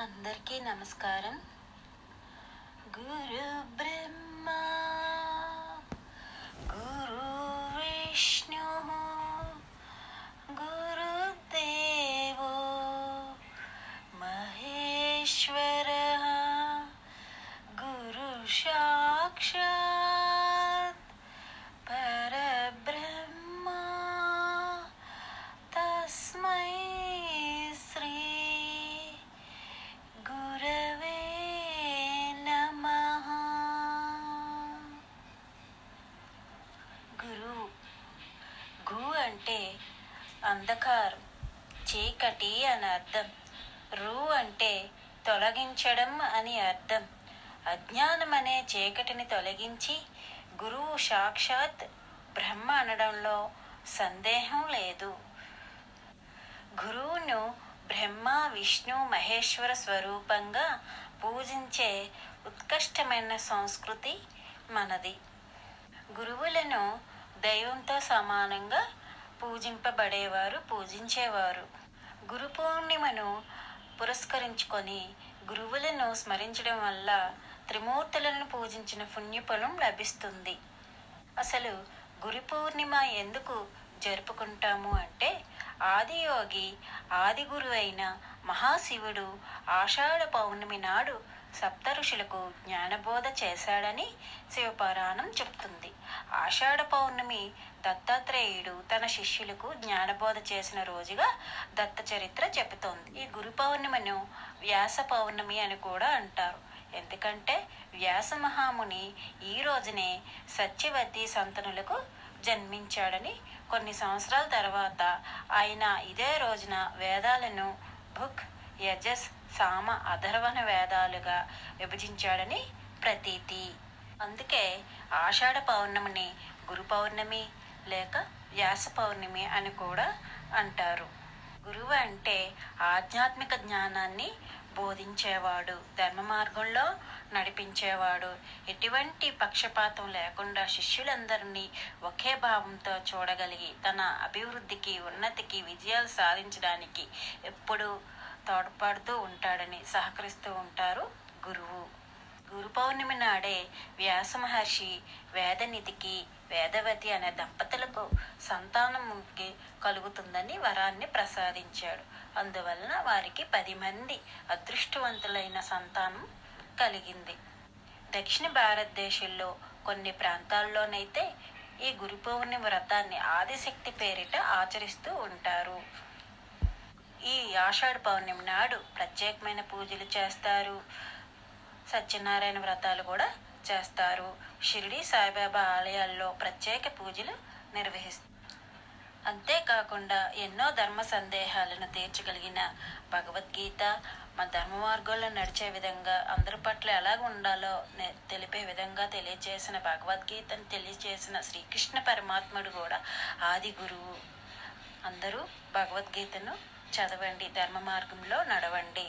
అందరికీ నమస్కారం. గురు బ్రహ్మ గురు విష్ణు గురుదేవో మహేశ్వర గురు సాక్షాత్ పరబ్రహ్మ తస్మై శ్రీ గురవే నమః. గురువు గు అంటే అంధకారం, చీకటి అని అర్థం. రు అంటే తొలగించడం అని అర్థం. అజ్ఞానం అనే చీకటిని తొలగించి గురువు సాక్షాత్ బ్రహ్మ అనడంలో సందేహం లేదు. గురువును బ్రహ్మ విష్ణు మహేశ్వర స్వరూపంగా పూజించే ఉత్కృష్టమైన సంస్కృతి మనది. గురువులను దైవంతో సమానంగా పూజించేవారు. గురు పూర్ణిమను పురస్కరించుకొని గురువులను స్మరించడం వల్ల త్రిమూర్తులను పూజించిన పుణ్యఫలం లభిస్తుంది. అసలు గురు పూర్ణిమ ఎందుకు జరుపుకుంటాము అంటే, ఆదియోగి ఆది గురు అయిన మహాశివుడు ఆషాఢ పౌర్ణమి నాడు సప్త ఋషులకు జ్ఞానబోధ చేశాడని శివపురాణం చెప్తుంది. ఆషాఢ పౌర్ణమి దత్తాత్రేయుడు తన శిష్యులకు జ్ఞానబోధ చేసిన రోజుగా దత్త చరిత్ర చెబుతోంది. ఈ గురు పౌర్ణిమను వ్యాస పౌర్ణమి అని కూడా అంటారు. ఎందుకంటే వ్యాస మహాముని ఈ రోజునే సత్యవతి సంతనులకు జన్మించాడని, కొన్ని సంవత్సరాల తర్వాత ఆయన ఇదే రోజున వేదాలను భుక్, యజస్, సామ, అథర్వణ వేదాలుగా విభజించాడని ప్రతీతి. అందుకే ఆషాఢ పౌర్ణమిని గురు పౌర్ణమి లేక వ్యాస పౌర్ణమి అని కూడా అంటారు. గురువు అంటే ఆధ్యాత్మిక జ్ఞానాన్ని బోధించేవాడు, ధర్మ మార్గంలో నడిపించేవాడు. ఎటువంటి పక్షపాతం లేకుండా శిష్యులందరినీ ఒకే భావంతో చూడగలిగి తన అభివృద్ధికి, ఉన్నతికి, విజయాలు సాధించడానికి ఎప్పుడూ తోడ్పడుతూ ఉంటాడని సహకరిస్తూ ఉంటారు గురువు. గురు పౌర్ణమి నాడే వ్యాస మహర్షి వేదనిధికి, వేదవతి అనే దంపతులకు సంతానంకి కలుగుతుందని వరాన్ని ప్రసాదించాడు. అందువలన వారికి 10 మంది అదృష్టవంతులైన సంతానం కలిగింది. దక్షిణ భారతదేశంలో కొన్ని ప్రాంతాల్లోనైతే ఈ గురు పౌర్ణమి వ్రతాన్ని ఆదిశక్తి పేరిట ఆచరిస్తూ ఉంటారు. ఈ ఆషాఢ పౌర్ణమి నాడు ప్రత్యేకమైన పూజలు చేస్తారు. సత్యనారాయణ వ్రతాలు కూడా చేస్తారు. షిరిడి సాయిబాబా ఆలయాల్లో ప్రత్యేక పూజలు నిర్వహిస్తారు. అంతేకాకుండా ఎన్నో ధర్మ సందేహాలను తీర్చగలిగిన భగవద్గీత, మా ధర్మ మార్గంలో నడిచే విధంగా, అందరి పట్ల ఎలాగ ఉండాలో తెలిపే విధంగా తెలియజేసిన భగవద్గీతను తెలియజేసిన శ్రీకృష్ణ పరమాత్ముడు కూడా ఆది గురువు. అందరూ భగవద్గీతను చదవండి, ధర్మ మార్గంలో నడవండి.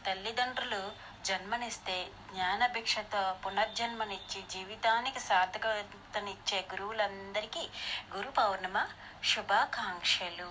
తల్లిదండ్రులు జన్మనిస్తే జ్ఞానభిక్షతో పునర్జన్మనిచ్చి జీవితానికి సార్థకతనిచ్చే గురువులందరికీ గురు పౌర్ణమ శుభాకాంక్షలు.